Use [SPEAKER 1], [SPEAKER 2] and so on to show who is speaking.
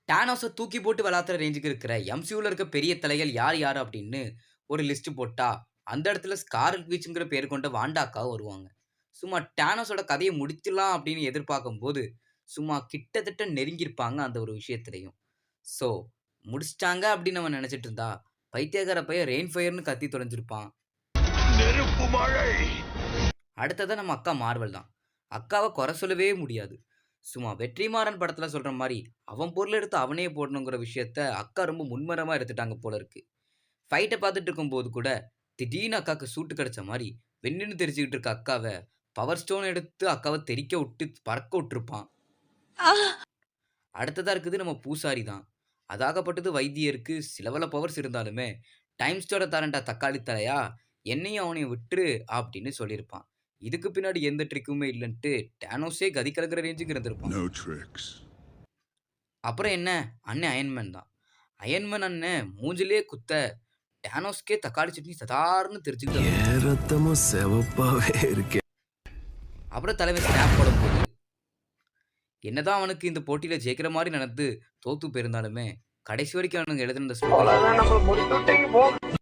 [SPEAKER 1] டானோஸ தூக்கி போட்டு விளாத்துற ரேஞ்சுக்கு இருக்கிற எம்சியூல இருக்க பெரிய தலைகள் யார் யார் அப்படின்னு ஒரு லிஸ்ட் போட்டா, அந்த இடத்துல ஸ்கார்லெட் விட்ச்ங்கிற பேர் கொண்ட வாண்டா அக்கா வருவாங்க. சும்மா டானோஸோட கதைய முடிச்சிடலாம் அப்படின்னு எதிர்பார்க்கும்போது, சும்மா கிட்டத்தட்ட நெருங்கியிருப்பாங்க அந்த ஒரு விஷயத்திலயும். ஸோ, முடிச்சிட்டாங்க அப்படின்னு நம்ம நெனச்சிட்டு இருந்தா, பைத்தியக்கார பையன் ரெயின் ஃபயர்ன்னு கத்தி தொலைஞ்சிருப்பான்.
[SPEAKER 2] நெருப்பு மழை.
[SPEAKER 1] அடுத்ததா நம்ம அக்கா மார்வெல் தான். அக்காவ குறை சொல்லவே முடியாது. சும்மா வெற்றிமாறன் படத்துல சொல்ற மாரி, அவன் பொருள எடுத்து அவனே போடணுங்கிற விஷயத்த அக்கா ரொம்ப முன்மரமா எடுத்துட்டாங்க போல இருக்கு. ஃபைட்ட பார்த்துட்டு இருக்கும்போது கூட, திடீர்னு அக்காக்கு சூட்டு கிடைச்ச மாரி, வென்னுன்னு தெரிச்சுக்கிட்டு இருக்க அக்காவ, பவர் ஸ்டோன் எடுத்து அக்காவ தெறிக்க விட்டு பறக்க விட்டுருப்பான். அடுத்ததா இருக்குது நம்ம பூசாரி தான். அதாகப்பட்டது வைத்தியருக்கு சில பல பவர்ஸ் இருந்தாலுமே, டைம் ஸ்டோர தரேன்டா தக்காளி தலையா, என்னையும் அவனையும் விட்டுரு அப்படின்னு சொல்லியிருப்பான். இதுக்கு பின்னாடி எந்த ட்ரிக்குமே இல்லன்ட்டு டானோஸே கதி கலங்குற ரேஞ்சுக்கு இருந்திருப்பான்.
[SPEAKER 2] No tricks.
[SPEAKER 1] அப்புறம் என்ன, அண்ணன் அயன்மேன் தான். அயன்மேன் அண்ணன் மூஞ்சிலே குத்த, டானோஸ்க்கே தக்காளி சட்னி சதார்ன்னு தெரிச்சுக்கிட்டு
[SPEAKER 3] என் ரத்தமும் சிவப்பாவே இருக்கு.
[SPEAKER 1] அப்புறம் தலைவன் ஸ்னாப் போடும்போது, என்னதான் அவனுக்கு இந்த போட்டியில ஜெயிக்கிற மாரி நடந்து தோத்து போயிருந்தாலுமே, கடைசி வரைக்கும் அவனுங்க எழுதின அந்த ஸ்லோகன்